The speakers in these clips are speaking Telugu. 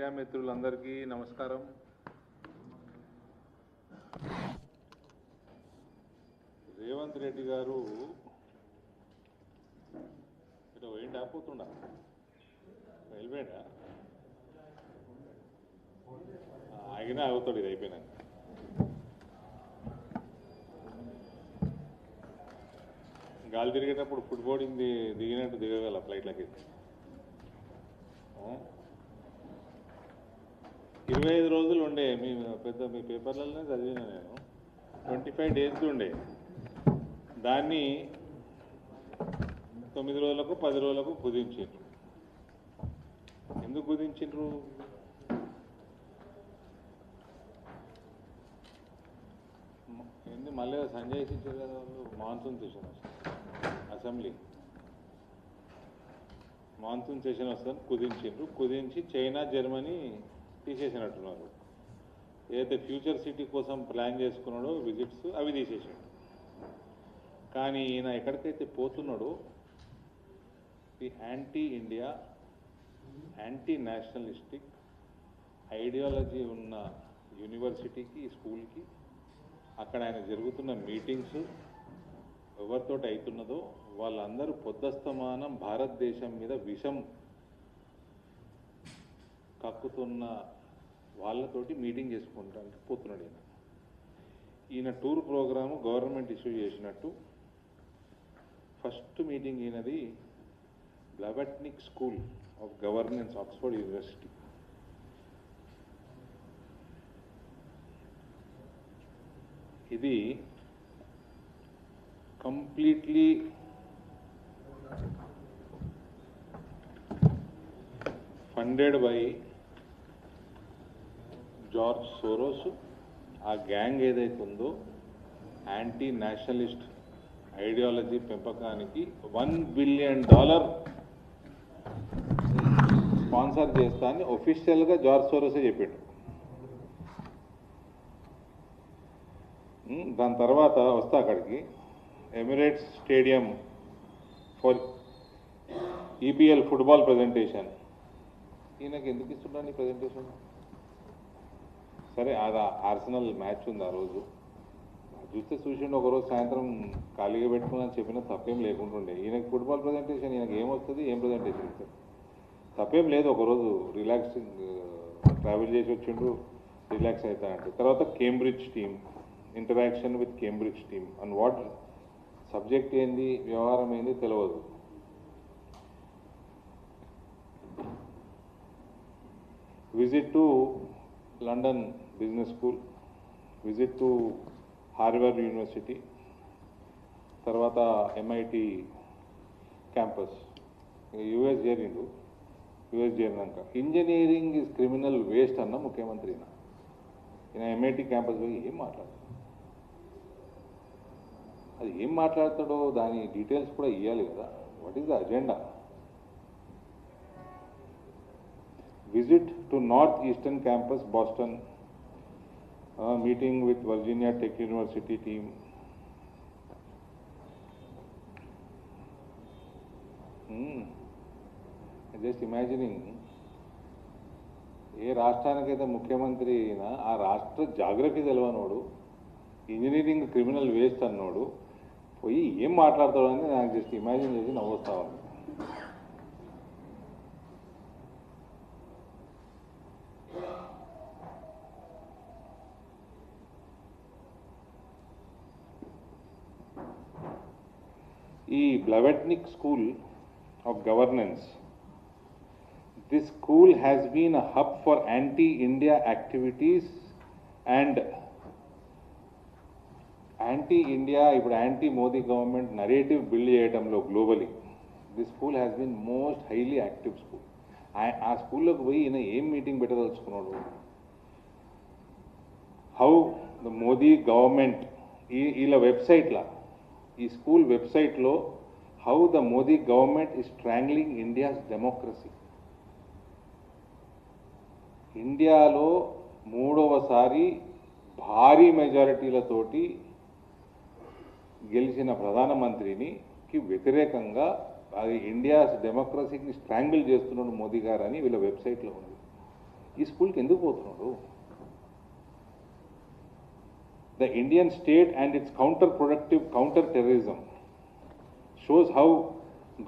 మీడియా మిత్రులందరికీ నమస్కారం. రేవంత్ రెడ్డి గారు ఇటు పోయిండా పోతుండా వెళ్ళిపోయిండా ఆగినా అవుతాడు ఇది అయిపోయినాక. గాలి తిరిగేటప్పుడు ఫుట్బోర్డింగ్ దిగినట్టు దిగగల ఫ్లైట్లకి 25 రోజులు ఉండే మీ పేపర్లలోనే చదివినా నేను. 25 days ఉండే దాన్ని 9 రోజులకు 10 రోజులకు కుదించిండ్రు. ఎందుకు కుదించిండ్రు? మళ్ళీ సంజయ్ సింగ్ కదా వాళ్ళు మాన్సూన్ సెషన్ వస్తుంది, అసెంబ్లీ మాన్సూన్ సెషన్ వస్తుంది కుదించిండ్రు. కుదించి చైనా జర్మనీ తీసేసినట్టున్నారు. ఏదైతే ఫ్యూచర్ సిటీ కోసం ప్లాన్ చేసుకున్నాడో విజిట్స్ అవి తీసేసాడు. కానీ ఈయన ఎక్కడికైతే పోతున్నాడో the anti India anti nationalistic ideology ఉన్న యూనివర్సిటీకి స్కూల్కి అక్కడ ఆయన జరుగుతున్న మీటింగ్స్ ఎవరితో అవుతున్నదో వాళ్ళందరూ పొద్దస్తమానం భారతదేశం మీద విషం కక్కుతున్న వాళ్ళతోటి మీటింగ్ చేసుకుంటానికి పోతున్నాడు ఈయన. ఈయన టూర్ ప్రోగ్రాము గవర్నమెంట్ ఇష్యూ చేసినట్టు ఫస్ట్ మీటింగ్ ఈయనది Blavatnik school of governance, Oxford university. ఇది completely funded by George Soros. ఆ గ్యాంగ్ ఏదైతే ఉందో యాంటీ నేషనలిస్ట్ ఐడియాలజీ పెంపకానికి $1 billion స్పాన్సర్ చేస్తా అని ఒఫీషియల్గా జార్జ్ సోరోసే చెప్పాడు. దాని తర్వాత వస్తా అక్కడికి Emirates stadium for EPL football presentation. ఈయనకి ఎందుకు ఇస్తున్నాను ఈ ప్రజెంటేషన్? సరే, అది ఆర్సెనల్ మ్యాచ్ ఉంది ఆ రోజు, చూస్తే చూసిండు. ఒకరోజు సాయంత్రం ఖాళీగా పెట్టుకుని చెప్పిన తప్పేం లేకుంటుండే. ఈయనకి ఫుట్బాల్ ప్రజెంటేషన్ ఈయనకి ఏమొస్తుంది, ఏం ప్రజెంటేషన్ ఇస్తారు? తప్పేం లేదు. ఒకరోజు రిలాక్సింగ్ ట్రావెల్ చేసి వచ్చిండు, రిలాక్స్ అవుతా అంటే. తర్వాత Cambridge team, interaction with Cambridge team and what subject ఏంది, వ్యవహారం ఏంది తెలియదు. Visit to London business school, visit to Harvard university, తర్వాత MIT క్యాంపస్. యుఎస్ చేరిండు. యుఎస్ చేరినాక ఇంజనీరింగ్ ఈజ్ క్రిమినల్ వేస్ట్ అన్న ముఖ్యమంత్రి. ఈయన MIT క్యాంపస్ పోయి ఏం మాట్లాడతాడు? అది ఏం మాట్లాడతాడో దాని డీటెయిల్స్ కూడా ఇవ్వాలి కదా. What is the agenda? Visit to north eastern campus Boston, meeting with Virginia tech university team. Just imagining, ఏ రాష్ట్రానికైతే ముఖ్యమంత్రి అయినా ఆ రాష్ట్ర జాగ్రఫీ తెలియనోడు, ఇంజనీరింగ్ క్రిమినల్ వేస్ట్ అన్నోడు పోయి ఏం మాట్లాడతాడు అని నాకు జస్ట్ ఇమాజిన్ చేసి నవ్వుతా ఉంది. ఈ Blavatnik school of governance, this school has been a hub for anti-India activities and anti-India, ఇప్పుడు anti-Modi government narrative build చేయడంలో globally. This school has been most highly active school. ఆ స్కూల్లోకి పోయి ఈయన ఏం మీటింగ్ పెట్టదలుచుకున్నాడు? హౌ ద మోదీ గవర్నమెంట్, వీళ్ళ వెబ్సైట్లా, ఈ స్కూల్ వెబ్సైట్లో how the Modi government is strangling India's democracy. ఇండియాలో మూడవసారి భారీ మెజారిటీలతోటి గెలిచిన ప్రధానమంత్రికి వ్యతిరేకంగా అది ఇండియా డెమోక్రసీని స్ట్రాంగిల్ చేస్తున్నాడు మోదీ గారు అని వీళ్ళ వెబ్సైట్లో ఉంది. ఈ స్కూల్కి ఎందుకు పోతున్నాడు? The Indian state and its counterproductive counter-terrorism shows how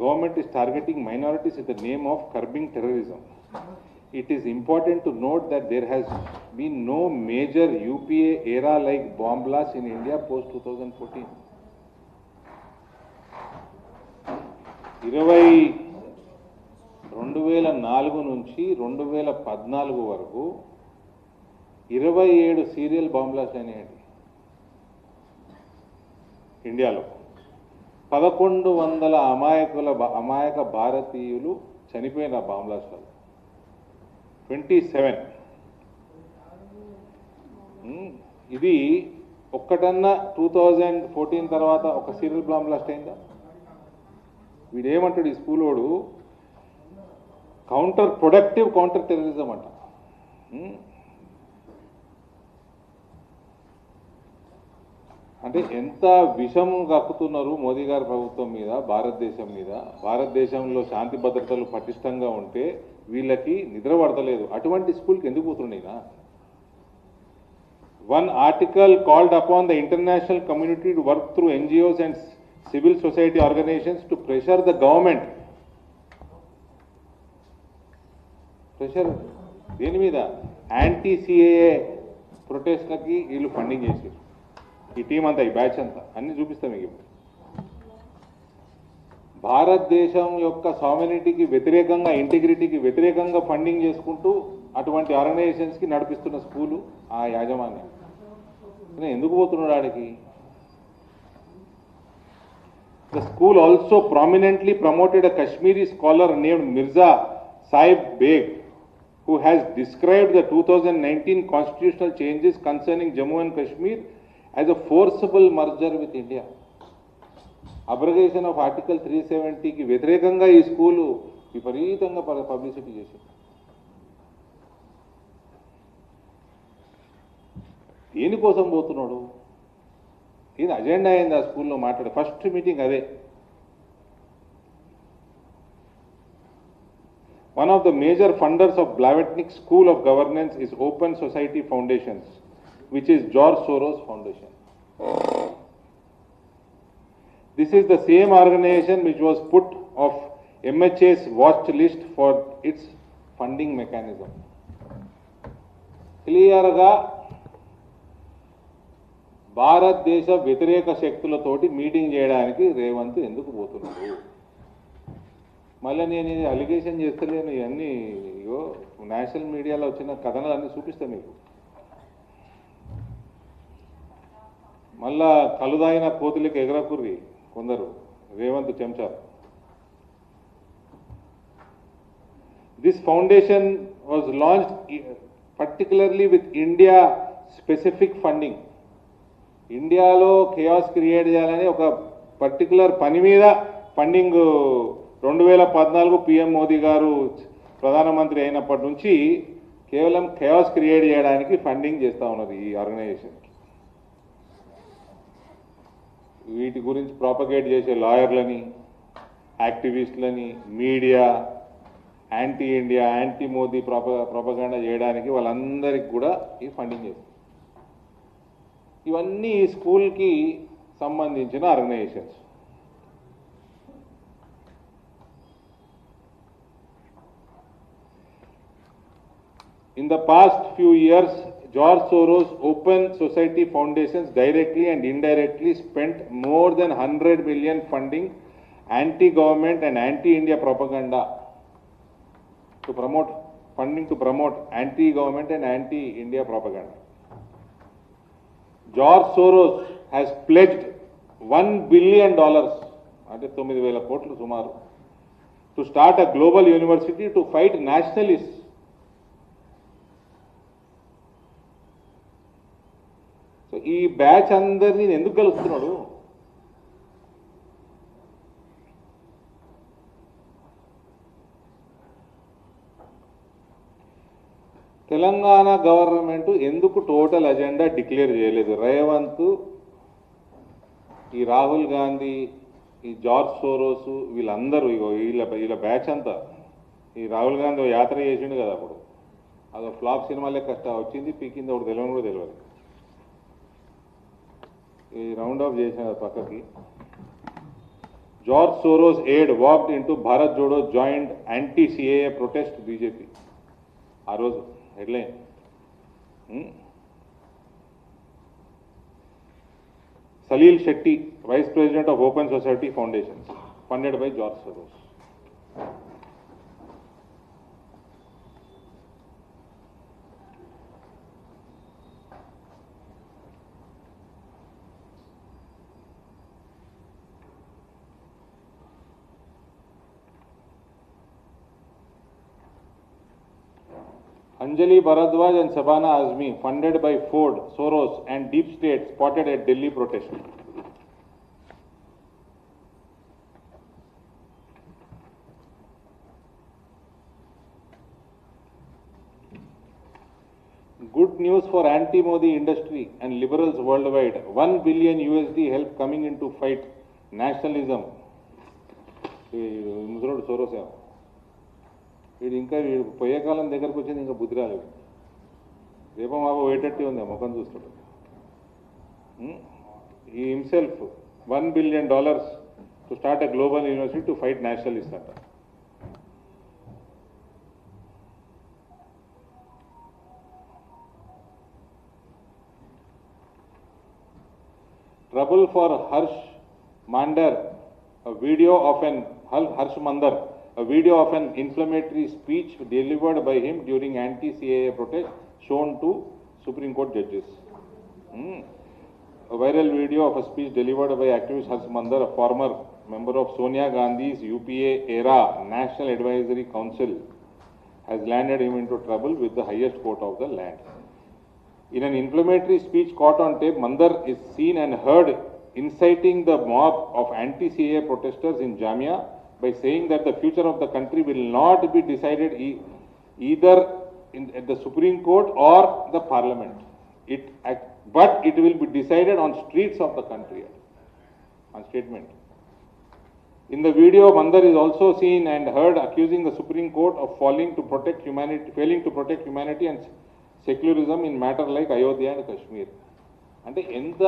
government is targeting minorities in the name of curbing terrorism. It is important to note that there has been no major UPA era-like bomb blast in India post 2014. 2004 నుంచి 2014 వరకు 27 సీరియల్ బాంబ్ బ్లాస్ట్ అయినాయండి ఇండియాలో. 1100 అమాయక భారతీయులు చనిపోయిన బాంబ్ బ్లాస్ట్లలో 27. ఇది ఒక్కటన్నా 2014 తర్వాత ఒక సీరియల్ బాంబ్ బ్లాస్ట్ అయిందా? వీడేమంటాడు ఈ స్కూలోడు, కౌంటర్ ప్రొడక్టివ్ కౌంటర్ టెర్రరిజం అంట. అంటే ఎంత విషం కక్కుతున్నారు మోదీ గారి ప్రభుత్వం మీద, భారతదేశం మీద. భారతదేశంలో శాంతి భద్రతలు పటిష్టంగా ఉంటే వీళ్ళకి నిద్ర పడతలేదు. అటువంటి స్కూల్కి ఎందుకు పోతున్నాయినా? One article called upon the international community to work through NGOs and civil society organizations to pressure the government. Pressure దేని మీద? యాంటీ సిఏఏ ప్రొటెస్ట్లకి వీళ్ళు ఫండింగ్ చేశారు. ఈ టీం అంతా, ఈ బ్యాచ్ అంతా అన్ని చూపిస్తాం మీకు. భారతదేశం యొక్క సావరెనిటీకి వ్యతిరేకంగా, ఇంటిగ్రిటీకి వ్యతిరేకంగా ఫండింగ్ చేసుకుంటూ అటువంటి ఆర్గనైజేషన్స్కి నడిపిస్తున్న స్కూలు ఆ యాజమాన్యం. ఎందుకు పోతున్నాడు ఆడికి? The school also prominently promoted a Kashmiri scholar named Mirza Sahib Beg, who has described the 2019 constitutional changes concerning Jammu and Kashmir as a forcible merger with India. Abrogation of Article 370 కి వ్యతిరేకంగా ఈ స్కూలు విపరీతంగా పబ్లిసిటీ చేసింది. దేనికోసం పోతున్నాడు? ఇది అజెండా అయింది ఆ స్కూల్లో మాట్లాడే ఫస్ట్ మీటింగ్ అదే. One of the major funders of Blavatnik School of Governance is Open Society Foundations, which is George Soros Foundation. This is the same organization which was put off MHA's watch list for its funding mechanism. క్లియర్గా భారతదేశ వ్యతిరేక శక్తులతోటి మీటింగ్ చేయడానికి రేవంత్ ఎందుకు పోతున్నాడు? మళ్ళీ నేను ఇది అలిగేషన్ చేస్తలేను, ఇవన్నీ ఇగో నేషనల్ మీడియాలో వచ్చిన కథనాలు అన్నీ చూపిస్తాను మీకు. మళ్ళా కలుదాయిన కోతులకి ఎగరకుర్రి కొందరు Revanth చెంచారు. This foundation was launched particularly with India specific funding. ఇండియాలో కేయాస్ క్రియేట్ చేయాలని ఒక పర్టికులర్ పని మీద ఫండింగ్ 2014 పిఎం మోదీ గారు ప్రధానమంత్రి అయినప్పటి నుంచి కేవలం కేయాస్ క్రియేట్ చేయడానికి ఫండింగ్ చేస్తూ ఉన్నారు ఈ ఆర్గనైజేషన్కి. వీటి గురించి ప్రాపగేట్ చేసే లాయర్లని, యాక్టివిస్టులని, media, anti India, anti Modi propaganda చేయడానికి వాళ్ళందరికీ కూడా ఈ ఫండింగ్ చేస్తారు. ఇవన్నీ ఈ స్కూల్కి సంబంధించిన organisations. In the past few years, George Soros Open Society Foundations directly and indirectly spent more than 100 million funding anti-government and anti-India propaganda to promote anti-government and anti-India propaganda. George Soros has pledged $1 billion, అంటే 9,000 కోట్లు సుమారు, to start a global university to fight nationalists. So ఈ బ్యాచ్ అందరినీ ఎందుకు కలుస్తున్నాడు? తెలంగాణ గవర్నమెంట్ ఎందుకు టోటల్ అజెండా డిక్లేర్ చేయలేదు? రేవంత్, ఈ రాహుల్ గాంధీ, ఈ జార్జ్ సోరోస్, వీళ్ళందరూ వీళ్ళ బ్యాచ్ అంతా, ఈ రాహుల్ గాంధీ యాత్ర చేసిండు కదా అప్పుడు, అదో ఫ్లాప్ సినిమా లెక్క వచ్చింది, పీకింది ఒకటి తెలియని కూడా తెలియదు. ఈ రౌండ్ ఆఫ్ చేసిన పక్కకి. George Soros aide walked into Bharat Jodo joint anti CAA protest BJP. ఆ రోజు headline. Salil Shetty, Vice President of Open Society Foundations, funded by George Soros. Anjali Bharadwaj and Shabana Azmi, funded by Ford, Soros and Deep State, spotted at Delhi protest. Good news for anti-Modi industry and liberals worldwide. $1 billion USD help coming into fight nationalism. Soros. వీడు ఇంకా పోయే కాలం దగ్గరకు వచ్చింది, ఇంకా బుద్ధి రాలేదు. రేపో మాపో పోయేటట్టే ఉంది ఆ ముఖం చూస్తాడు. ఈ himself $1 billion to start a global university to fight nationalist అంట. Trouble for Harsh Mander, video of an Harsh Mander, a video of an inflammatory speech delivered by him during anti-CAA protest shown to Supreme Court judges. A viral video of a speech delivered by activist Harsh Mandar, a former member of Sonia Gandhi's UPA era National Advisory Council, has landed him into trouble with the highest court of the land. In an inflammatory speech caught on tape, Mandar is seen and heard inciting the mob of anti-CAA protesters in Jamia by saying that the future of the country will not be decided either at the Supreme Court or the Parliament. But it will be decided on streets of the country. On statement. In the video, Mandar is also seen and heard accusing the Supreme Court of failing to protect humanity and secularism in matters like Ayodhya and Kashmir. And ఎంత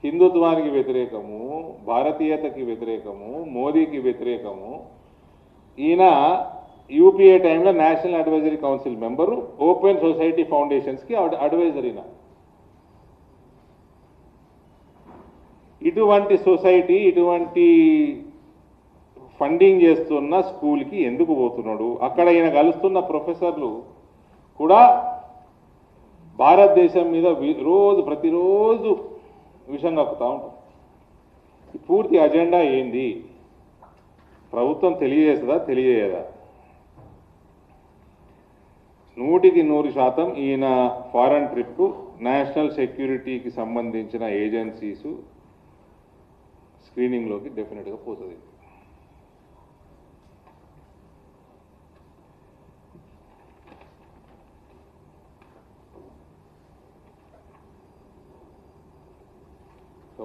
హిందుత్వానికి వ్యతిరేకము, భారతీయతకి వ్యతిరేకము, మోదీకి వ్యతిరేకము. ఈయన యూపీఏ టైంలో national advisory council member, open society ఫౌండేషన్స్కి అడ్వైజరీనా. ఇటువంటి సొసైటీ, ఇటువంటి ఫండింగ్ చేస్తున్న స్కూల్కి ఎందుకు పోతున్నాడు? అక్కడ ఈయన కలుస్తున్న ప్రొఫెసర్లు కూడా భారతదేశం మీద ప్రతిరోజు విషయం కక్కుతూ ఉంటాం. పూర్తి అజెండా ఏంది? ప్రభుత్వం తెలియజేస్తుందా, తెలియజేయదా? 100% ఈయన ఫారెన్ ట్రిప్ నేషనల్ సెక్యూరిటీకి సంబంధించిన ఏజెన్సీసు స్క్రీనింగ్లోకి డెఫినెట్గా పోతుంది.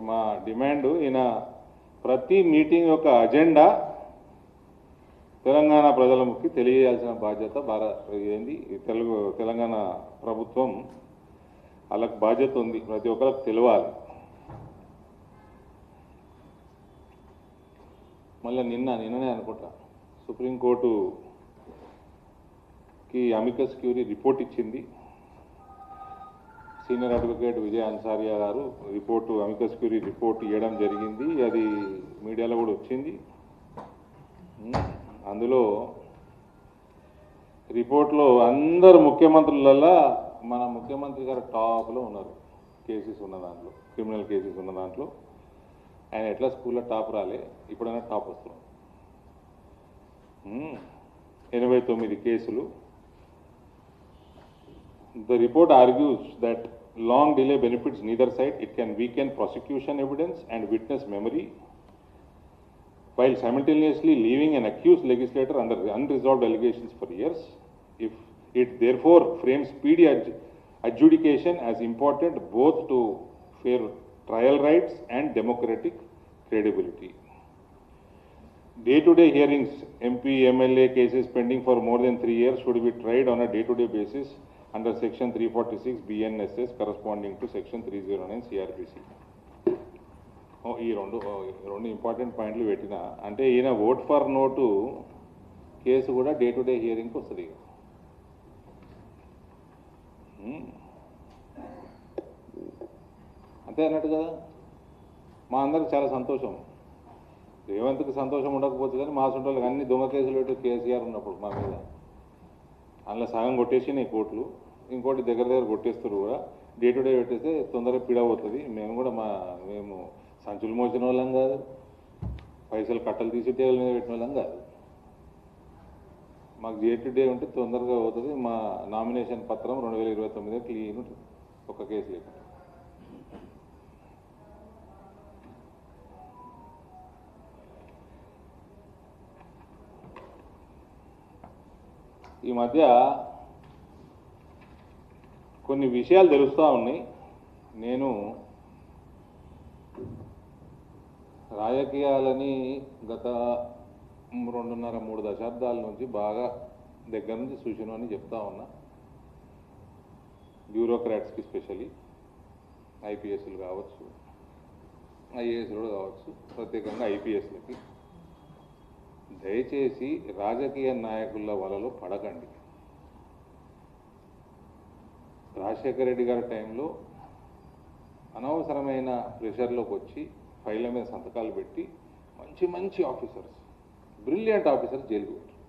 మా డిమాండ్, ఈయన ప్రతి మీటింగ్ యొక్క అజెండా తెలంగాణ ప్రజలకి తెలియజేయాల్సిన బాధ్యత తెలంగాణ ప్రభుత్వం వాళ్ళకి బాధ్యత ఉంది. ప్రతి ఒక్కరికి తెలియాలి. మళ్ళీ నిన్ననే అనుకుంటా సుప్రీంకోర్టుకి అమికస్ క్యూరీ రిపోర్ట్ ఇచ్చింది. సీనియర్ అడ్వకేట్ విజయ్ అన్సారియా గారు అమికస్ క్యూరీ రిపోర్ట్ ఇవ్వడం జరిగింది. అది మీడియాలో కూడా వచ్చింది. అందులో రిపోర్ట్లో అందరు ముఖ్యమంత్రులలో మన ముఖ్యమంత్రి గారు టాప్లో ఉన్నారు. కేసెస్ ఉన్న దాంట్లో, క్రిమినల్ కేసెస్ ఉన్న దాంట్లో ఆయన ఎట్లా స్కూల్లో టాప్ రాలే, ఇప్పుడైనా టాప్ వస్తున్నాం. 89 కేసులు. The report argues that long delay benefits neither side. It can weaken prosecution evidence and witness memory, while simultaneously leaving an accused legislator under unresolved allegations for years. If it therefore frames speedy adjudication as important both to fair trial rights and democratic credibility. Day-to-day hearings, MP, MLA cases pending for more than 3 years should be tried on a day-to-day basis under Section 346 BNSS corresponding to Section 309 CRPC. ఈ రెండు ఇంపార్టెంట్ పాయింట్లు పెట్టిన అంటే ఈయన ఓట్ ఫర్ నోటు కేసు కూడా డే-టు-డే హియరింగ్కి వస్తుంది. అంతే అన్నట్టు కదా. మా అందరికి చాలా సంతోషం. రేవంత్కి సంతోషం ఉండకపోతే కానీ మా సొంత వాళ్ళకి అన్ని దొంగ కేసులు పెట్టి కేసీఆర్ ఉన్నప్పుడు మా మీద అందులో సగం కొట్టేసినాయి కోర్టులు, ఇంకోటి దగ్గర కొట్టేస్తారు కూడా. డే-టు-డే పెట్టేస్తే తొందరగా పిడవుతుంది. మేము కూడా మేము సంచులు మోసిన వాళ్ళం కాదు, పైసలు కట్టలు తీసి టేబుల్ మీద పెట్టిన వాళ్ళం కాదు. మాకు డే-టు-డే ఉంటే తొందరగా అవుతుంది. మా నామినేషన్ పత్రం 2029 క్లీన్ ఉంటుంది, ఒక కేసు లేకుండా. ఈ మధ్య కొన్ని విషయాలు తెలుస్తూ ఉన్నాయి. నేను రాజకీయాలని గత 2.5-3 దశాబ్దాల నుంచి బాగా దగ్గర నుంచి చూసినవని చెప్తా ఉన్నా. బ్యూరోక్రాట్స్కి స్పెషల్లీ ఐపీఎస్లు కావచ్చు, ఐఏఎస్లు కావచ్చు, ప్రత్యేకంగా ఐపీఎస్లకి దయచేసి రాజకీయ నాయకుల వలలో పడకండి. రాజశేఖర రెడ్డి గారి టైంలో అనవసరమైన ప్రెషర్లోకి వచ్చి ఫైళ్ళ మీద సంతకాలు పెట్టి మంచి ఆఫీసర్స్, బ్రిలియంట్ ఆఫీసర్స్ జైలుకు పెట్టారు.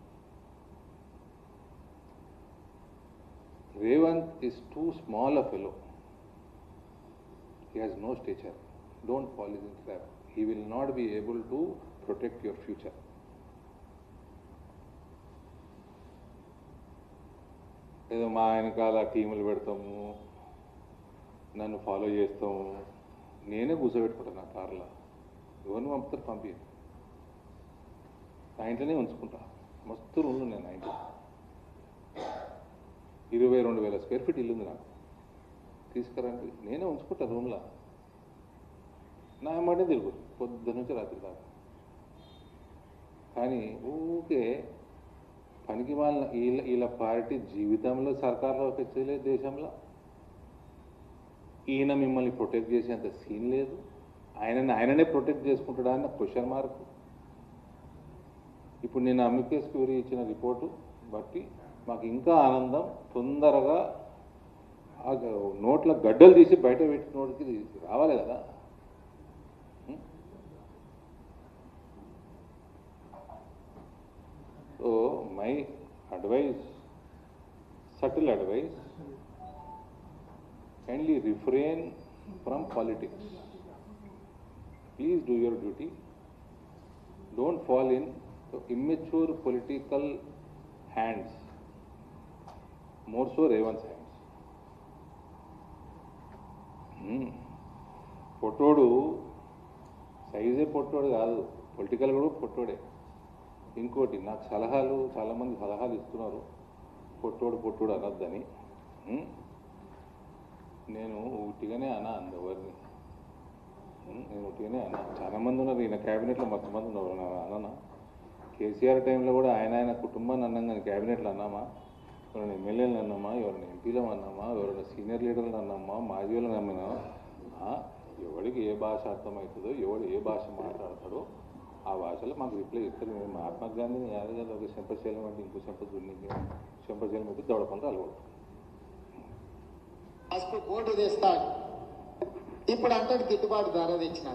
Revanth is too small a fellow. He has no stature. Don't fall in his trap. He will not be able to protect your future. ఏదో మా వెనకాల టీములు పెడతాము, నన్ను ఫాలో చేస్తాము, నేనే కూర్చోబెట్టుకుంటాను నా కార్లో. ఎవరిని పంపుతారు పంపి నా ఇంట్లోనే ఉంచుకుంటా. మస్తు రూమ్లు ఉన్నాయి నా ఇంట్లో. 22,000 స్క్వేర్ ఫీట్ ఇల్లు ఉంది నాకు. తీసుకురండి, నేనే ఉంచుకుంటా రూమ్లో. నా మాట తిరుగు పొద్దు నుంచి రాత్రి దాకా. కానీ ఊకే పనికి వాళ్ళ వీళ్ళ పార్టీ జీవితంలో సర్కార్లోకి వచ్చేలేదు దేశంలో. ఈయన మిమ్మల్ని ప్రొటెక్ట్ చేసేంత సీన్ లేదు. ఆయననే ప్రొటెక్ట్ చేసుకుంటాడా అన్న క్వశ్చన్ మార్క్. ఇప్పుడు నేను అమికేస్ క్యూరీ ఇచ్చిన రిపోర్టు బట్టి మాకు ఇంకా ఆనందం. తొందరగా నోట్ల గడ్డలు తీసి బయట పెట్టిన నోటికి రావాలి కదా. So my advice, subtle advice, kindly refrain from politics. Please do your duty. Don't fall in to immature political hands, more so Revanth's hands. పొట్టోడు సైజే పొట్టోడు కాదు, పొలిటికల్ కూడా పొట్టోడే. ఇంకోటి నాకు చాలామంది సలహాలు ఇస్తున్నారు, పొట్టోడు అనొద్దని. నేను ఉట్టిగానే అందెవరిని నేను ఉట్టిగానే చాలామంది ఉన్నారు. ఈయన క్యాబినెట్లో మొత్తమంది ఉన్నారు. అన్నా కేసీఆర్ టైంలో కూడా ఆయన కుటుంబాన్ని అన్నాం, కానీ క్యాబినెట్లో అన్నామా? ఎవరైనా ఎమ్మెల్యేలను అన్నామా? ఎవరైనా ఎంపీలను అన్నామా? ఎవరైనా సీనియర్ లీడర్లను అన్నామా? మాజీ వాళ్ళని అమ్మినా? ఎవరికి ఏ భాష అర్థమవుతుందో, ఎవడు ఏ భాష మాట్లాడతాడో ఆ భాషలో మాకు రిప్లై ఇస్తారు. మేము మహాత్మా గాంధీని యాద కదా ఒక చెంపశైలం అంటే ఇంకో చెంపశైలం అయితే దొడకుండా అలవాడు. ఫస్ట్ కోటు తెస్తాడు, ఇప్పుడు అంతటి గిట్టుబాటు ధర తెచ్చిన.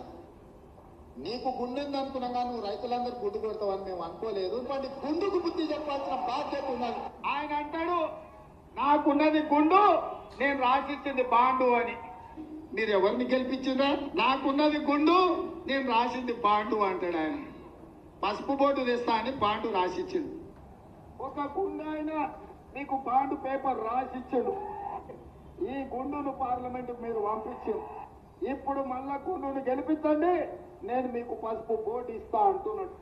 నీకు గుండు ఉంది అనుకున్నాగా, నువ్వు రైతులందరూ గుడ్డు కొడతావని మేము అనుకోలేదు. ఇటువంటి గుండుకు బుద్ధి చెప్పాల్సిన బాధ్యత ఉన్నది. ఆయన అంటాడు, నాకున్నది గుండు, నేను రాసిచ్చింది బాండు అని. మీరు ఎవరిని గెలిపించిందా? నాకున్నది గుండు, నేను రాసింది బాండు అంటాడు ఆయన. పసుపు బోటు తెస్తా అని బాండు రాసిచ్చిండు. ఒక గుండు ఆయన మీకు బాండు పేపర్ రాసిచ్చాడు. ఈ గుండును పార్లమెంట్ మీరు పంపించారు. ఇప్పుడు మళ్ళా గుండును గెలిపించండి, నేను మీకు పసుపు బోటు ఇస్తా అంటున్నాడు.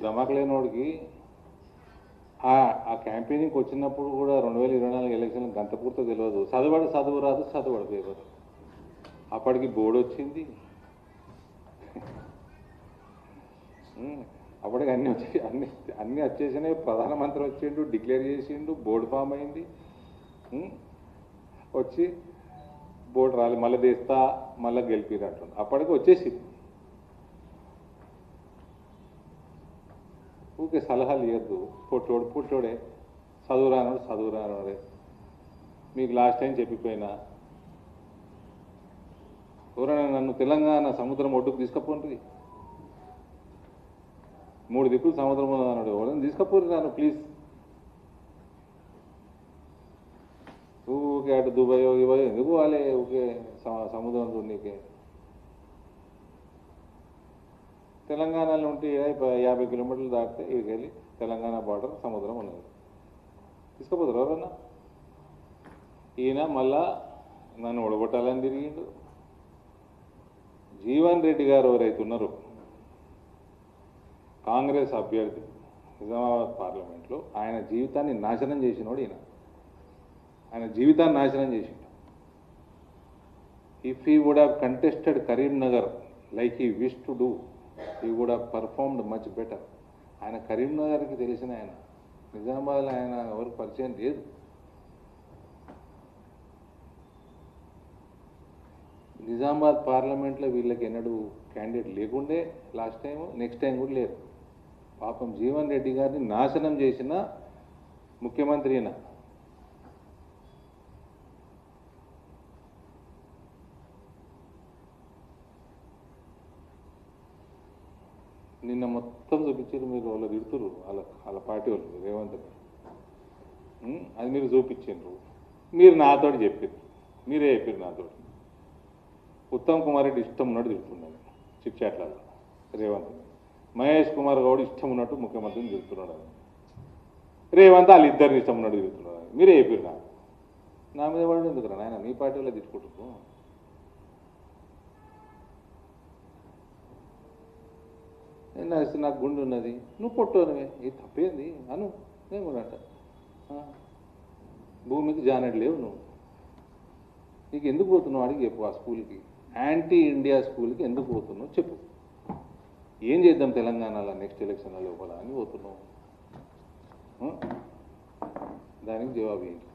దమకలేనోడికి ఆ క్యాంపెయినింగ్కి వచ్చినప్పుడు కూడా 2024 ఎలక్షన్లు గంత పూర్తి తెలియదు. చదువు రాదు పేపర్. అప్పటికి బోర్డు వచ్చింది, అప్పటికి అన్ని వచ్చి అన్ని వచ్చేసినాయి. ప్రధానమంత్రి వచ్చిండు, డిక్లేర్ చేసిండు, బోర్డు ఫామ్ అయింది. వచ్చి బోర్డు రాలి మళ్ళీ తీస్తా మళ్ళీ గెలిపిరు అంటుండు. అప్పటికి వచ్చేసింది. ఊకే సలహాలు ఇవ్వద్దు. పుట్టోడే చదువు రానోడే. మీకు లాస్ట్ టైం చెప్పిపోయినా, ఎవరైనా నన్ను తెలంగాణ సముద్రం ఒడ్డుకు తీసుకపోండి, 3 దిక్కులు సముద్రం అన్నాడు. ఎవరైనా తీసుకపోరు నన్ను ప్లీజ్. ఊకే అటు దుబాయ్ ఇవ్వయో ఎందుకు పోవాలి ఊకే సముద్రం చూడనీకే. తెలంగాణలో ఉంటే 50 కిలోమీటర్లు దాటితే ఇక్కడికి వెళ్ళి తెలంగాణ బార్డర్ సముద్రం ఉన్నది. తీసుకుపోతారు ఎవరన్నా? ఈయన మళ్ళా నన్ను ఓడగొట్టాలని తిరిగిండు. జీవన్ రెడ్డి గారు ఎవరైతే ఉన్నారో కాంగ్రెస్ అభ్యర్థి నిజామాబాద్ పార్లమెంట్లో, ఆయన జీవితాన్ని నాశనం చేసినోడు ఈయన. ఆయన జీవితాన్ని నాశనం చేసిండు. If he would have contested Karimnagar like he wish to do, he would have performed much better. ఆయన కరీంనగర్కి తెలిసిన ఆయన, నిజామాబాద్లో ఆయన ఎవరికి పరిచయం లేదు. నిజామాబాద్ పార్లమెంట్లో వీళ్ళకి ఎన్నడూ క్యాండిడేట్ లేకుండే లాస్ట్ టైం, నెక్స్ట్ టైం కూడా లేరు. పాపం జీవన్ రెడ్డి గారిని నాశనం చేసిన ముఖ్యమంత్రి ఈయన. నిన్న మొత్తం చూపించారు మీరు, వాళ్ళు తిడుతురు వాళ్ళ పార్టీ వాళ్ళు రేవంత్ రెడ్డి. అది మీరు చూపించారు. మీరు నాతోటి చెప్పారు, మీరే చెప్పారు నాతోటి. ఉత్తమ్ కుమార్ రెడ్డి ఇష్టం ఉన్నట్టు తిడుతున్నాడు చిట్ చాట్లలో రేవంత్. మహేష్ కుమార్ గౌడ్ ఇష్టం ఉన్నట్టు ముఖ్యమంత్రిని తిడుతున్నాడు. రేవంత్ వాళ్ళిద్దరిని ఇష్టం ఉన్నట్టు తిడుతున్నాడు. మీరే చెప్పారు నాకు. నా మీద పడి ఎందుకురా నాయన, మీ పార్టీ వల్ల తిట్టుకుంటున్నాను. నాకు గుండె ఉన్నది, నువ్వు పొట్టోనివే, ఇది తప్పేంది అను. నేను కూడా అంట, భూమికి జానెడ్ లేవు నువ్వు, నీకు ఎందుకు పోతున్నావు అడిగి చెప్పు. ఆ స్కూల్కి, యాంటీ ఇండియా స్కూల్కి ఎందుకు పోతున్నావు చెప్పు. ఏం చేద్దాం తెలంగాణలో నెక్స్ట్ ఎలక్షన్ల లోపల అని పోతున్నావు, దానికి జవాబు ఏంటి?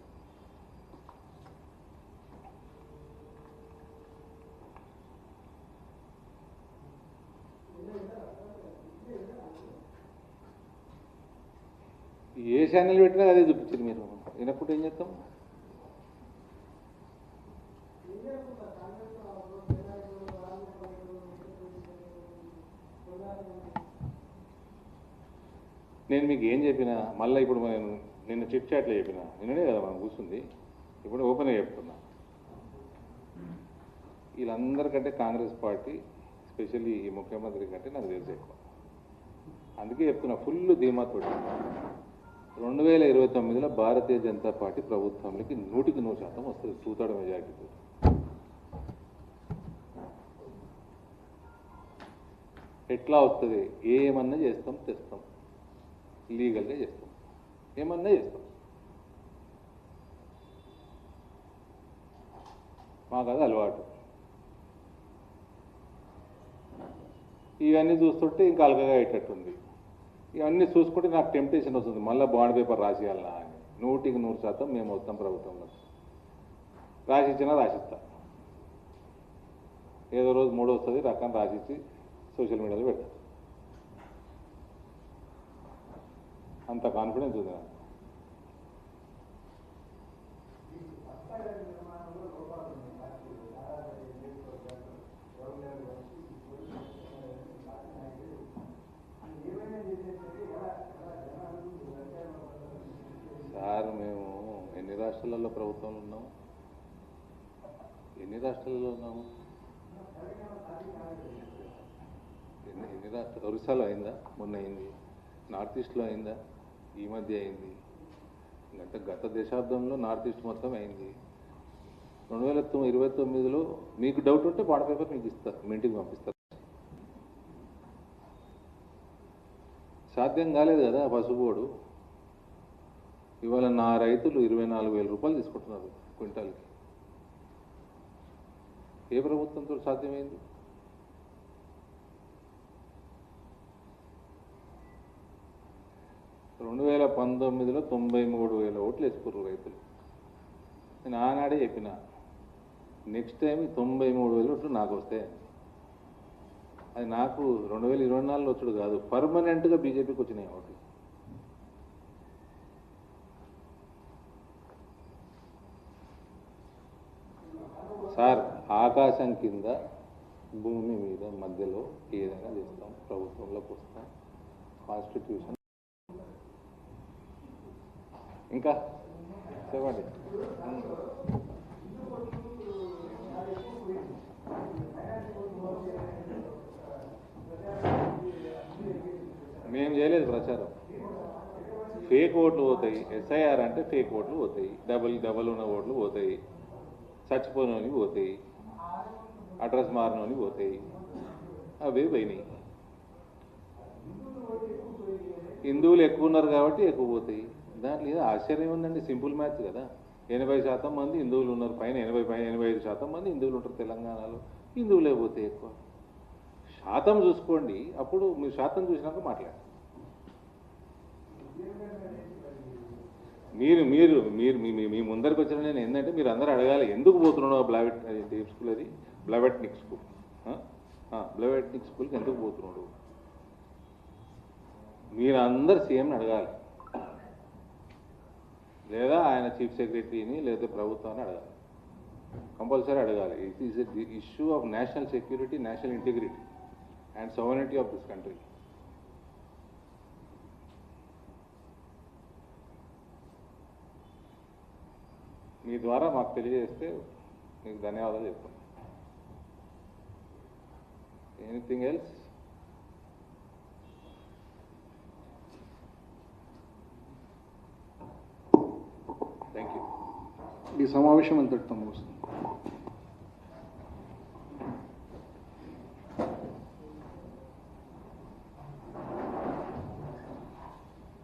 ఏ ఛానల్ పెట్టినా అదే చూపించారు మీరు. వినప్పుడు ఏం చేస్తాం? నేను మీకు ఏం చెప్పినా మళ్ళీ ఇప్పుడు నేను నిన్న చిట్ చాట్లో చెప్పినా, నిన్ననే కదా మనం కూర్చుంది, ఇప్పుడు ఓపెన్గా చెప్తున్నా. వీళ్ళందరికంటే కాంగ్రెస్ పార్టీ, స్పెషల్లీ ఈ ముఖ్యమంత్రి కంటే నాకు తెలిసి ఎక్కువ. అందుకే చెప్తున్నా ఫుల్ ధీమాతో. 2029లో భారతీయ జనతా పార్టీ ప్రభుత్వంలోకి 100% వస్తుంది, 2/3 మెజారిటీతో. ఎట్లా వస్తుంది? ఏమన్నా చేస్తాం, తెస్తాం, లీగల్గా చేస్తాం, ఏమన్నా చేస్తాం. మాకు అది అలవాటు. ఇవన్నీ చూస్తుంటే ఇంకా అలకగా అయ్యేటట్టుంది. ఇవన్నీ చూసుకుంటే నాకు టెంప్టేషన్ వస్తుంది, మళ్ళీ బాండ్ పేపర్ రాసియాలనా అని. 100% మేము వస్తాం ప్రభుత్వంలో. రాసిచ్చినా రాసిస్తా, ఏదో రోజు 3 వస్తుంది రకం రాసిచ్చి సోషల్ మీడియాలో పెడతా. అంత కాన్ఫిడెన్స్ ఉంది నాకు. సార్ మేము ఎన్ని రాష్ట్రాలలో ప్రభుత్వంలో ఉన్నాము? ఎన్ని రాష్ట్రాలలో ఉన్నాము? ఎన్ని రాష్ట్రాలు? ఒరిస్సాలో అయిందా? మొన్న అయింది. నార్త్ ఈస్ట్లో అయిందా? ఈ మధ్య అయింది. గత దశాబ్దంలో నార్త్ ఈస్ట్ మొత్తం అయింది. 2029లో మీకు డౌట్ ఉంటే బాండ్ పేపర్ మీకు ఇస్తారు, మీ ఇంటికి పంపిస్తారు. సాధ్యం కాలేదు కదా పసుబోడు. ఇవాళ నా రైతులు 24,000 రూపాయలు తీసుకుంటున్నారు క్వింటాల్కి. ఏ ప్రభుత్వంతో సాధ్యమైంది? 2019లో 93,000 ఓట్లు వేసుకుర్రు రైతులు. నేను ఆనాడే చెప్పిన నెక్స్ట్ టైం 93,000 ఓట్లు నాకు వస్తాయి. అది నాకు 2024లో వచ్చుడు కాదు, పర్మనెంట్గా బీజేపీకి వచ్చినాయి ఓట్లు. సార్, ఆకాశం కింద భూమి మీద మధ్యలో ఏదైనా చేస్తాం, ప్రభుత్వంలోకి వస్తాం, కాన్స్టిట్యూషన్. ఇంకా చెప్పండి. మేము చేయలేదు ప్రచారం. ఫేక్ ఓట్లు పోతాయి. ఎస్ఐఆర్ అంటే ఫేక్ ఓట్లు పోతాయి, డబల్ ఉన్న ఓట్లు పోతాయి, చచ్చిపోయినవి పోతాయి, అడ్రస్ మారినవి పోతాయి, అవే పోయినాయి. హిందువులు ఎక్కువ ఉన్నారు కాబట్టి ఎక్కువ పోతాయి. దాంట్లో ఏదో ఆశ్చర్యం ఉందండి, సింపుల్ మ్యాథ్స్ కదా. 80% మంది హిందువులు ఉన్నారు, పైన 85% మంది హిందువులు ఉంటారు తెలంగాణలో. హిందువులే పోతే ఎక్కువ. శాతం చూసుకోండి, అప్పుడు మీరు శాతం చూసినాక మాట్లాడండి. మీరు మీరు మీరు మీ ముందరికి వచ్చిన నేను ఏంటంటే మీరు అందరూ అడగాలి, ఎందుకు పోతున్నాడు స్కూల్, అది బ్లవెట్నిక్ స్కూల్, బ్లవెట్నిక్ స్కూల్కి ఎందుకు పోతున్నాడు? మీరు అందరు సీఎంని అడగాలి, లేదా ఆయన చీఫ్ సెక్రటరీని లేదా ప్రభుత్వాన్ని అడగాలి. కంపల్సరీ అడగాలి. It is the issue of national security, national integrity and sovereignty of this country. మీ ద్వారా మాకు తెలియజేస్తే మీకు ధన్యవాదాలు చెప్తాను. Anything else? Thank you. ఈ సమావేశం అంతటితో ముగుస్తుంది.